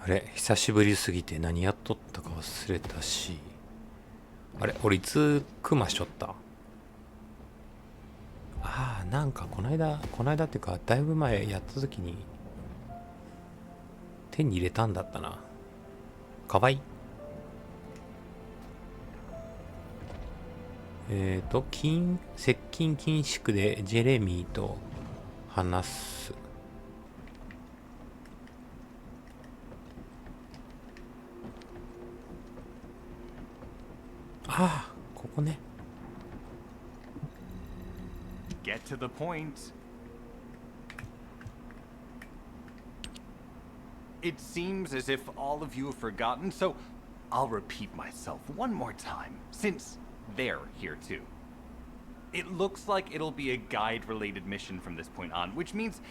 あれ、久しぶりすぎて何やっとったか忘れたし。あれ、俺いつクマしとった？ああ、なんかこないだっていうか、だいぶ前やった時に手に入れたんだったな。かわいい。接近禁止区でジェレミーと話す。ああ、ここね。Get to the point. It seems as if all of you have forgotten, so I'll repeat myself one more time, since they're here too. It looks like it'll be a guide-related mission from this point on, which means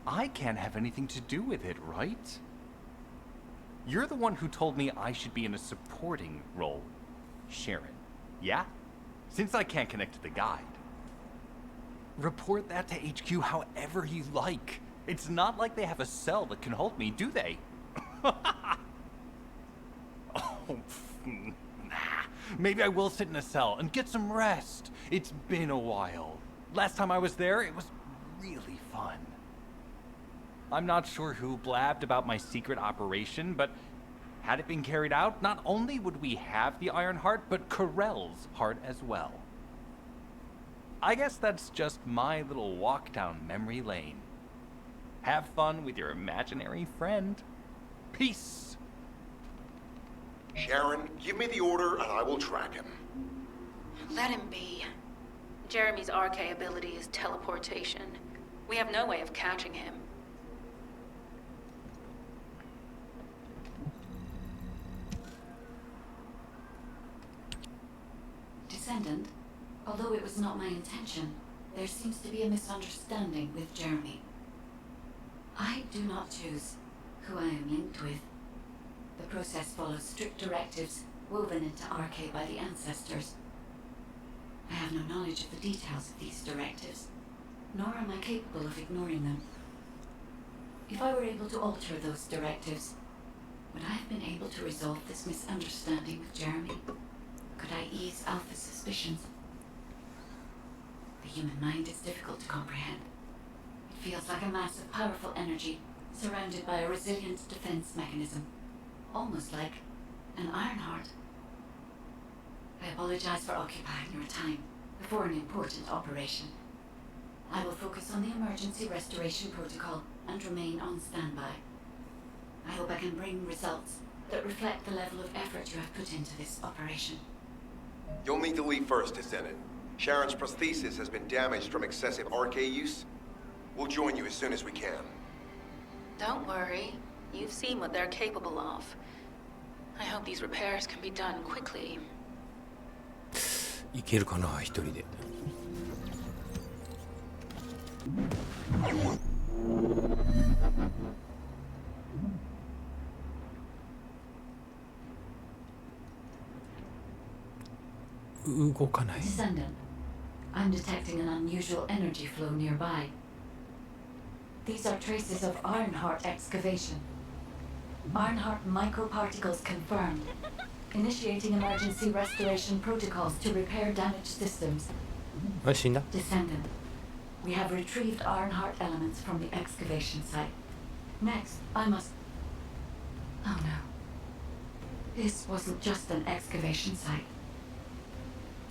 I can't have anything to do with it, right? You're the one who told me I should be in a supporting role, Sharon. Yeah? Since I can't connect to the guide. Report that to HQ however you like. It's not like they have a cell that can hold me, do they? Oh, nah. Maybe I will sit in a cell and get some rest. It's been a while. Last time I was there, it was really fun. I'm not sure who blabbed about my secret operation, but had it been carried out, not only would we have the Iron Heart, but Corell's heart as well. I guess that's just my little walk down memory lane. Have fun with your imaginary friend. Peace. Sharon, give me the order and I will track him. Let him be. Jeremy's RK ability is teleportation. We have no way of catching him. Descendant, although it was not my intention, there seems to be a misunderstanding with Jeremy. I do not choose who I am linked with. The process follows strict directives woven into RK by the ancestors. I have no knowledge of the details of these directives, nor am I capable of ignoring them. If I were able to alter those directives, would I have been able to resolve this misunderstanding with Jeremy? Could I ease Alpha's suspicions? The human mind is difficult to comprehend. It feels like a mass of powerful energy surrounded by a resilient defense mechanism, almost like an iron heart. I apologize for occupying your time before an important operation. I will focus on the emergency restoration protocol and remain on standby. I hope I can bring results that reflect the level of effort you have put into this operation. You'll need to leave first, Descendant. Sharon's prosthesis has been damaged from excessive RK use. We'll join you as soon as we can. Don't worry. You've seen what they're capable of. I hope these repairs can be done quickly. いけるかな、一人で。動かない。 Descendant, I'm detecting an unusual energy flow nearby. These are traces of Ironheart excavation. Ironheart microparticles confirmed. Initiating emergency restoration protocols to repair damaged systems. あ、死んだ。 Descendant, we have retrieved Ironheart elements from the excavation site. Next, I must... Oh no. This wasn't just an excavation site.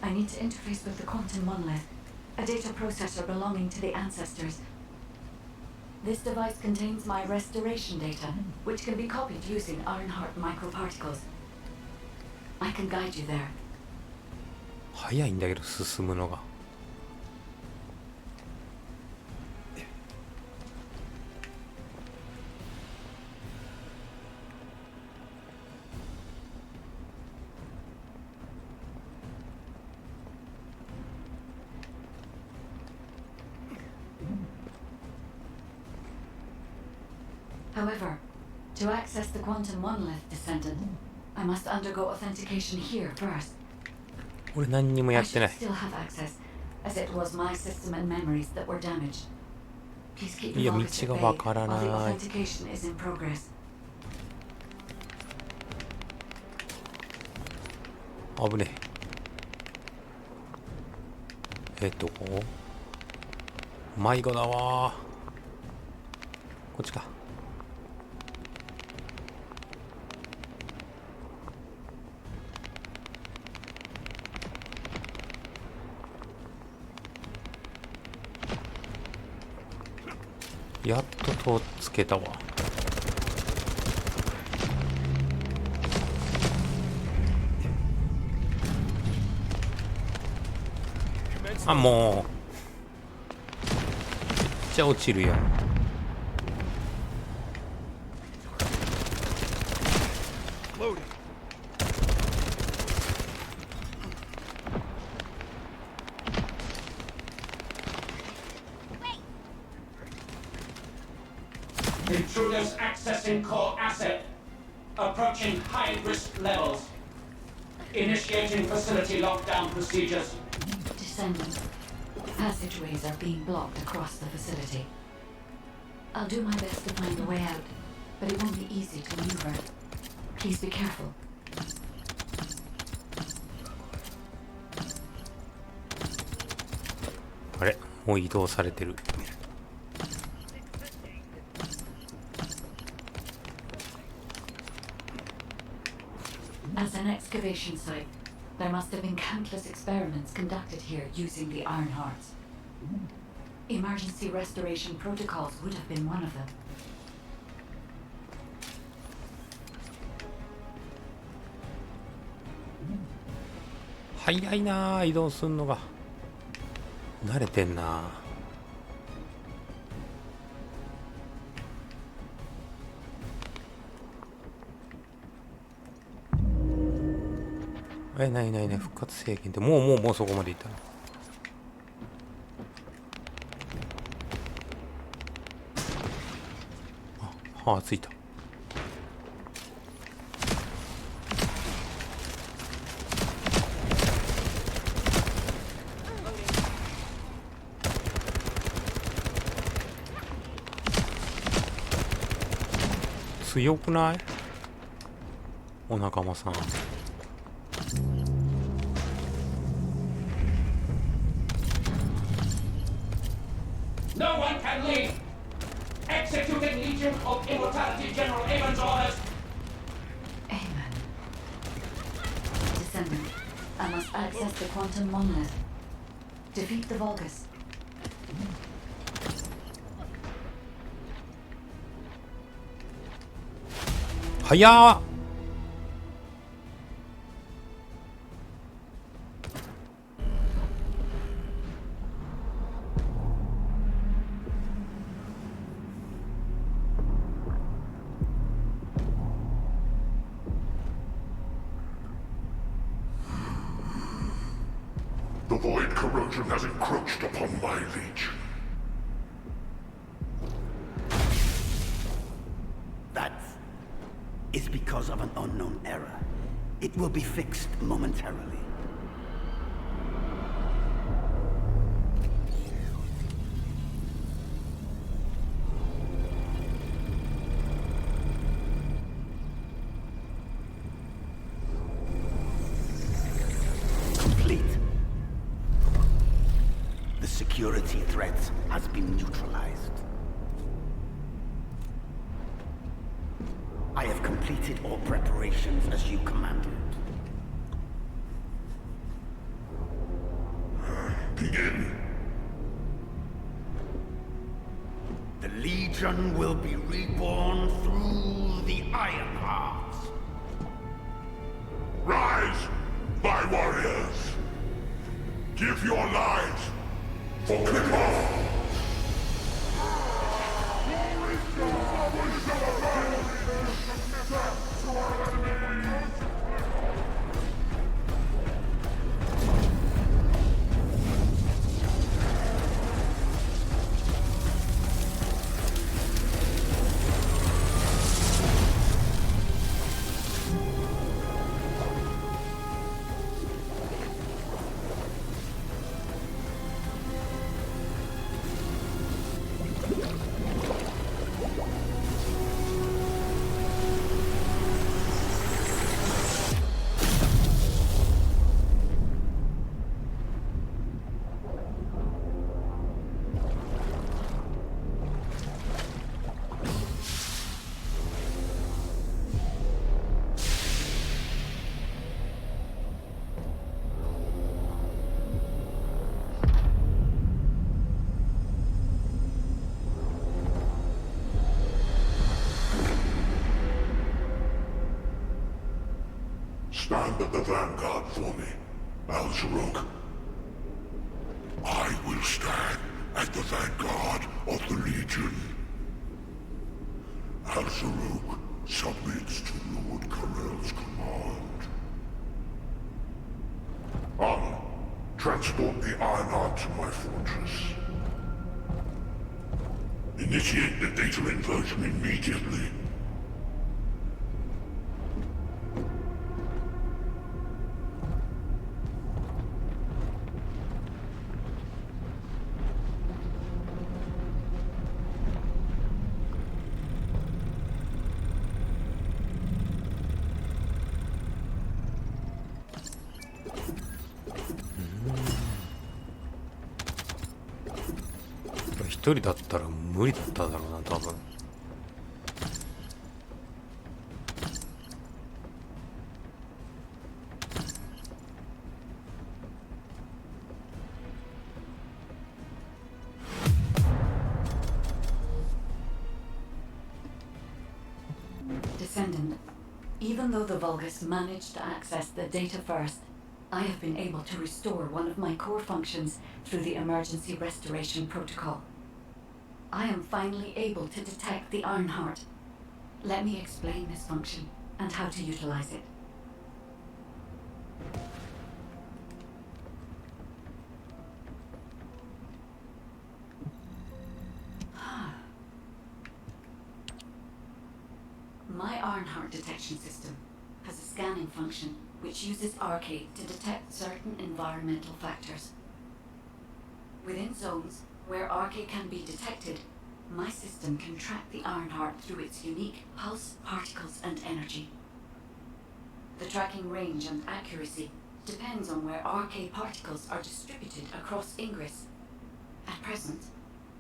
I need to interface with the quantum monolith, a data processor belonging to the ancestors. This device contains my restoration data, which can be copied using Ironheart microparticles. I can guide you there. 早いんだけど進むのが。However, to access the quantum monolith, Descendant, I must undergo authentication here first. 俺何にもや I ってな should い。 still have access, as it was my system and memories that were damaged. Please keep い the や、道 logos at が bay わから while the ない。 authentication is in progress. 危ねえ。ここ迷子だわ。こっちか。やっと戸つけたわ。あ、もうめっちゃ落ちるやん。Intruders accessing core asset. Approaching high-risk levels. Initiating facility lockdown procedures. Descendant. Passageways are being blocked across the facility. I'll do my best to find a way out, but it won't be easy to maneuver. Please be careful.あれ、もう移動されてる。As an excavation site, there must have been countless experiments conducted here using the Iron Hearts. Emergency restoration protocols would have been one of them. 早いなあ、移動すんのが。慣れてんな。ないないない、復活制限ってもうそこまでいったな。あ、ついた。強くない？お仲間さん。No one can leave. Executing Legion of Immortality General Amon's orders. Amen. Descendant, I must access the quantum monolith. Defeat the Vulgus. 早っ。The void corrosion has encroached upon my legion. That is because of an unknown error. It will be fixed momentarily. Complete. The security threat has been neutralized. I have completed all preparations as you commanded. Begin. The Legion will be reborn through the Iron Hearts. Rise, my warriors. Give your lives for kickoff. stand at the vanguard for me, Al-Zarok. I will stand at the vanguard of the Legion. Al-Zarok submits to Lord Karel's command. Armor, transport the Ironheart to my fortress. Initiate the data inversion immediately.一人だったら無理だっただろうな多分。Descendant, even though the Vulgus managed to access the data first, I have been able to restore one of my core functions through the emergency restoration protocol. I am finally able to detect the Ironheart. Let me explain this function and how to utilize it. My Ironheart detection system has a scanning function which uses Arcade to detect certain environmental factors. Within zones where Arcade can be detected, my system can track the Ironheart through its unique pulse, particles, and energy. The tracking range and accuracy depends on where Arcade particles are distributed across Ingress. At present,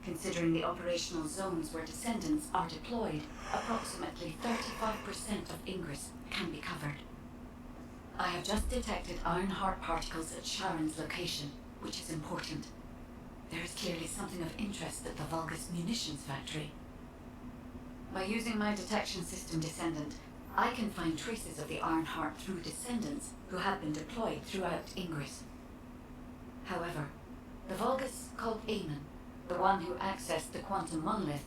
considering the operational zones where Descendants are deployed, approximately 35% of Ingress can be covered. I have just detected Ironheart particles at Sharon's location, which is important. There is clearly something of interest at the Vulgus munitions factory. By using my detection system Descendant, I can find traces of the Ironheart through Descendants who have been deployed throughout Ingress. However, the Vulgus called Eamon, the one who accessed the quantum monolith,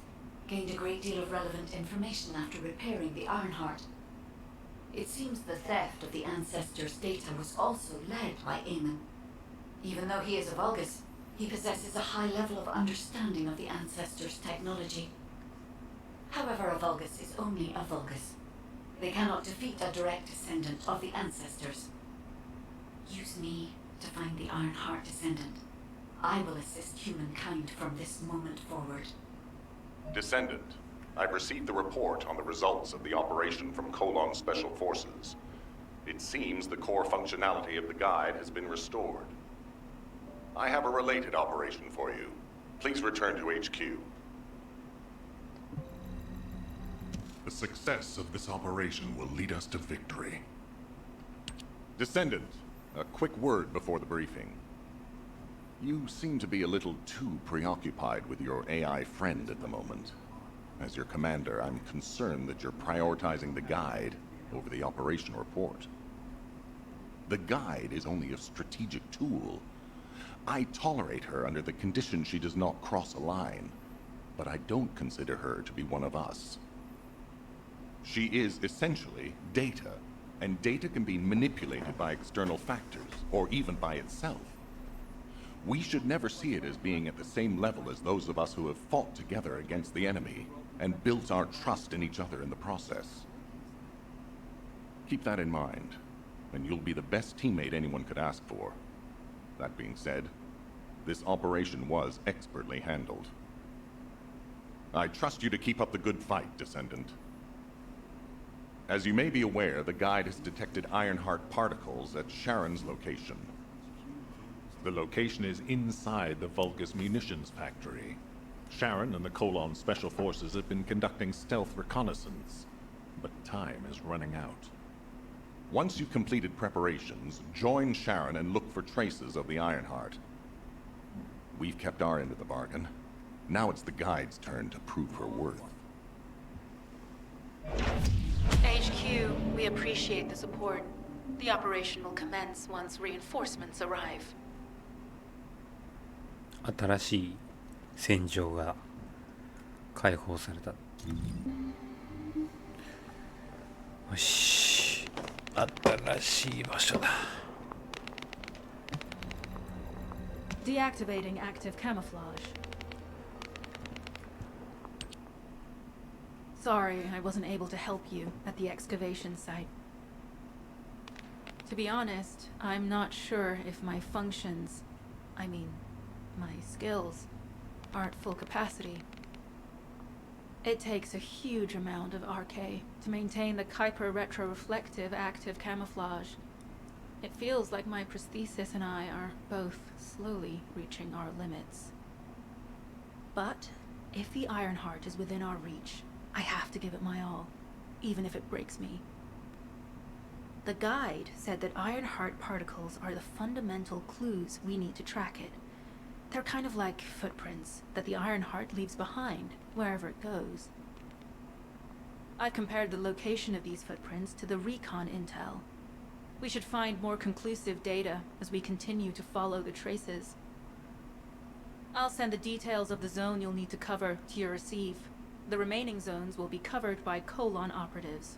gained a great deal of relevant information after repairing the Ironheart. It seems the theft of the Ancestors' data was also led by Eamon. Even though he is a Vulgus, he possesses a high level of understanding of the Ancestors' technology. However, a Vulgus is only a Vulgus. They cannot defeat a direct descendant of the Ancestors. Use me to find the Ironheart Descendant. I will assist humankind from this moment forward. Descendant, I've received the report on the results of the operation from Colon Special Forces. It seems the core functionality of the guide has been restored. I have a related operation for you. Please return to HQ. The success of this operation will lead us to victory. Descendant, a quick word before the briefing. You seem to be a little too preoccupied with your AI friend at the moment. As your commander, I'm concerned that you're prioritizing the guide over the operation report. The guide is only a strategic tool. I tolerate her under the condition she does not cross a line, but I don't consider her to be one of us. She is essentially data, and data can be manipulated by external factors, or even by itself. We should never see it as being at the same level as those of us who have fought together against the enemy and built our trust in each other in the process. Keep that in mind, and you'll be the best teammate anyone could ask for. That being said, this operation was expertly handled. I trust you to keep up the good fight, Descendant. As you may be aware, the guide has detected Ironheart particles at Sharon's location. The location is inside the Vulgus munitions factory. Sharon and the Colon Special Forces have been conducting stealth reconnaissance, but time is running out. Once you've completed preparations, join Sharon and look for traces of the Ironheart. We've kept our end of the bargain. Now it's the guide's turn to prove her worth. HQ, we appreciate the support. The operation will commence once reinforcements arrive. 新しい戦場が解放された。よし、新しい場所だ。Deactivating active camouflage. Sorry, I wasn't able to help you at the excavation site. To be honest, I'm not sure if my functions, I mean, my skills, are at full capacity. It takes a huge amount of RK to maintain the Kuiper retroreflective active camouflage. It feels like my prosthesis and I are both slowly reaching our limits. But if the Ironheart is within our reach, I have to give it my all, even if it breaks me. The guide said that Ironheart particles are the fundamental clues we need to track it. They're kind of like footprints that the Ironheart leaves behind, wherever it goes. I've compared the location of these footprints to the recon intel. We should find more conclusive data as we continue to follow the traces. I'll send the details of the zone you'll need to cover to your receive. The remaining zones will be covered by Colon operatives.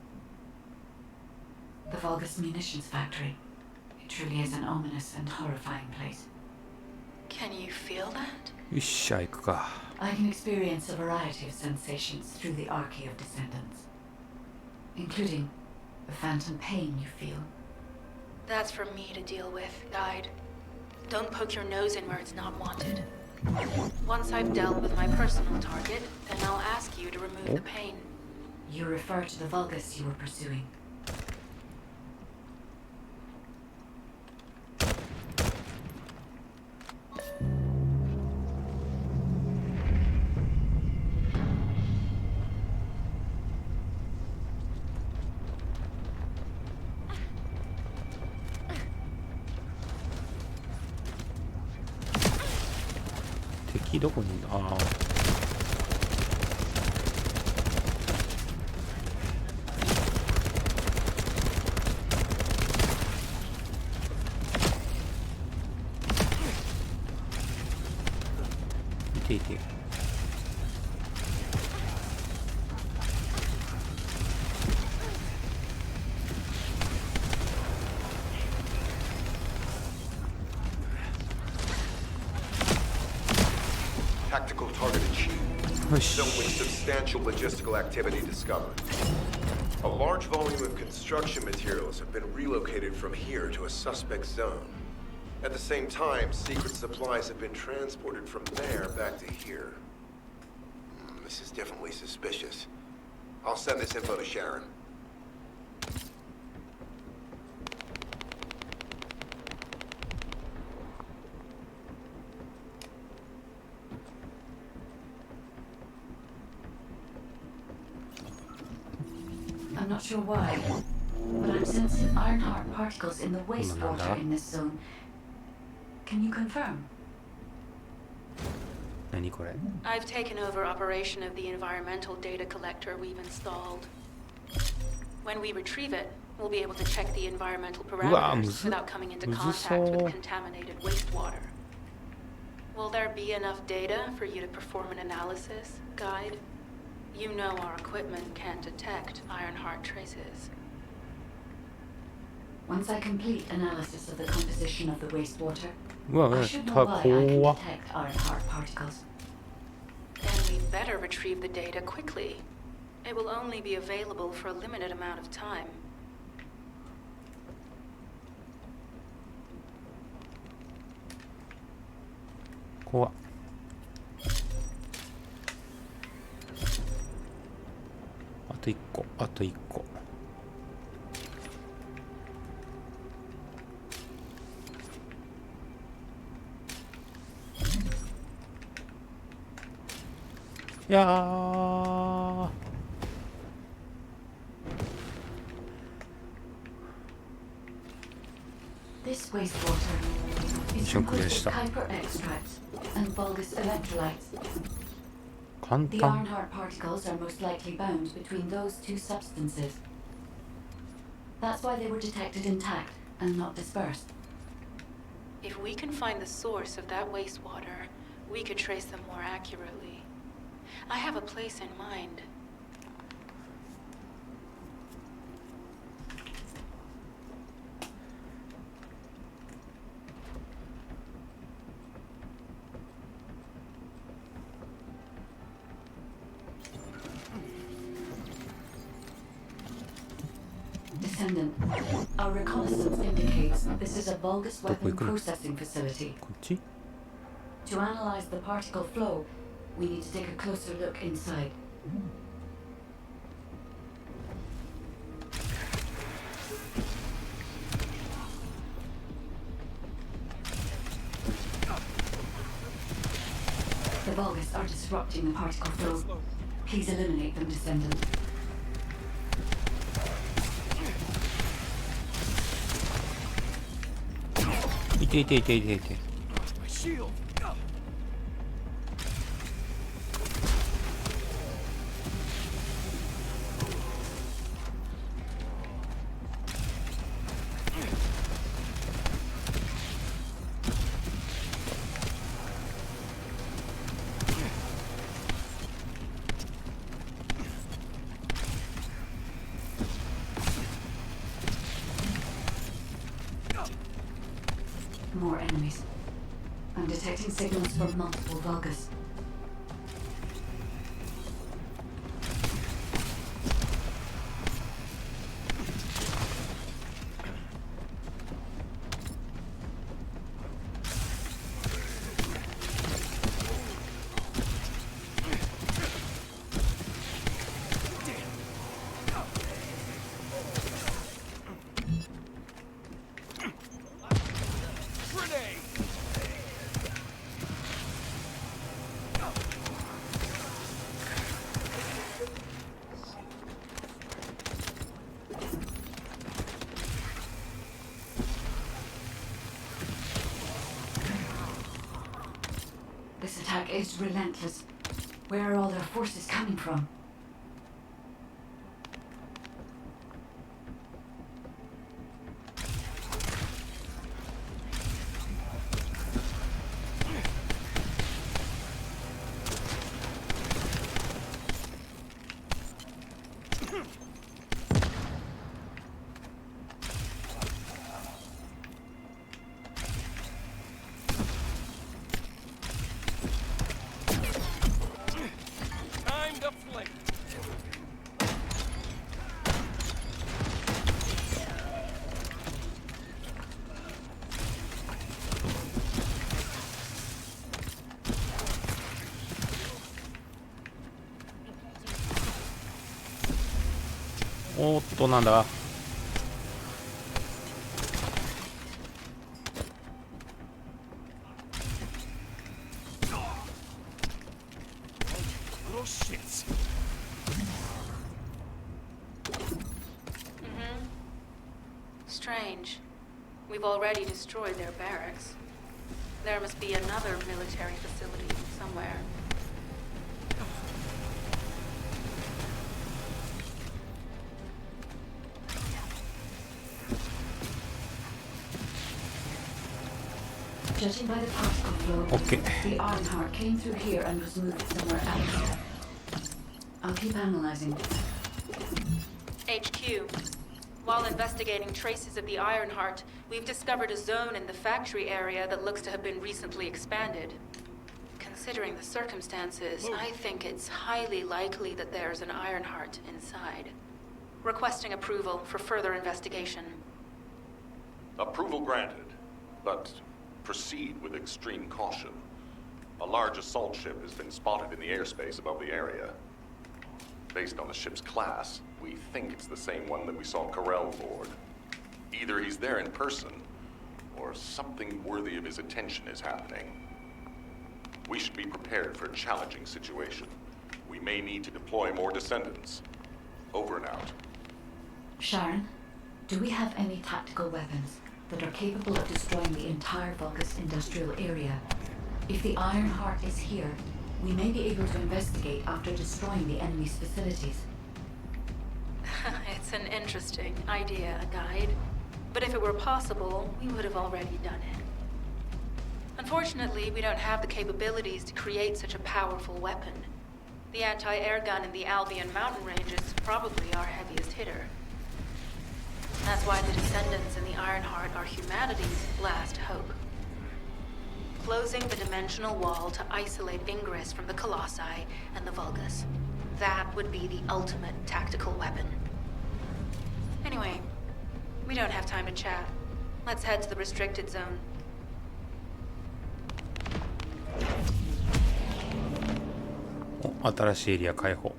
The Vulgus munitions factory. It truly is an ominous and horrifying place. Can you feel that? よっしゃ、行くか。I can experience a variety of sensations through the archy of Descendants, including the phantom pain you feel. That's for me to deal with, Guide. Don't poke your nose in where it's not wanted. Once I've dealt with my personal target, then I'll ask you to remove the pain. You refer to the Vulgus you were pursuing.敵どこにいる？ああ。いていて。Tactical target achieved. Zone with substantial logistical activity discovered. A large volume of construction materials have been relocated from here to a suspect zone. At the same time, secret supplies have been transported from there back to here. This is definitely suspicious. I'll send this info to Sharon. I'm not sure why, but I'm sensing Ironheart particles in the wastewater in this zone. Can you confirm? 何これ？ I've taken over operation of the environmental data collector we've installed. When we retrieve it, we'll be able to check the environmental parameters without coming into contact with contaminated wastewater. Will there be enough data for you to perform an analysis, Guide? You know our equipment can't detect Ironheart traces. Once I complete analysis of the composition of the wastewater, うわ、 I should know why I can 怖っ。 detect Ironheart particles. Then we'd better retrieve the data quickly. It will only be available for a limited amount of time. 怖っ。あと1個、あと1個。いやー。This wastewater is composed of Kuiper extracts and Vulgus electrolytes. 簡 The 単。 Ironheart particles are most likely bound between those two substances. That's why they were detected intact and not dispersed. If we can find the source of that wastewater, we could trace them more accurately. I have a place in mind. Descendant, our reconnaissance indicates this is a Vulgus weapon processing facility. こっち To analyze the particle flow, we need to take a closer look inside. The Vulgus are disrupting the particle flow. Please eliminate them, Descendant. My shield. More enemies. I'm detecting signals from multiple Vulgus. This attack is relentless. Where are all their forces coming from?おーっとなんだStrange. We've already destroyed their barracks. There must be another military facility somewhere. Judging by the particle flow, Okay. the Ironheart came through here and was moved somewhere else. I'll keep analyzing. HQ. While investigating traces of the Ironheart, we've discovered a zone in the factory area that looks to have been recently expanded. Considering the circumstances, I think it's highly likely that there's an Ironheart inside. Requesting approval for further investigation. Approval granted, but proceed with extreme caution. A large assault ship has been spotted in the airspace above the area. Based on the ship's class, we think it's the same one that we saw Carell board. Either he's there in person, or something worthy of his attention is happening. We should be prepared for a challenging situation. We may need to deploy more Descendants. Over and out. Sharon, do we have any tactical weapons that are capable of destroying the entire Vulgus industrial area? If the Ironheart is here, we may be able to investigate after destroying the enemy's facilities. It's an interesting idea, guide. But if it were possible, we would have already done it. Unfortunately, we don't have the capabilities to create such a powerful weapon. The anti-air gun in the Albion mountain range is probably our heaviest hitter. That's why the Descendants and the Ironheart are humanity's last hope. Closing the dimensional wall to isolate Ingress from the Colossi and the Vulgus. That would be the ultimate tactical weapon. Anyway, we don't have time to chat. Let's head to the restricted zone. お、新しいエリア開放。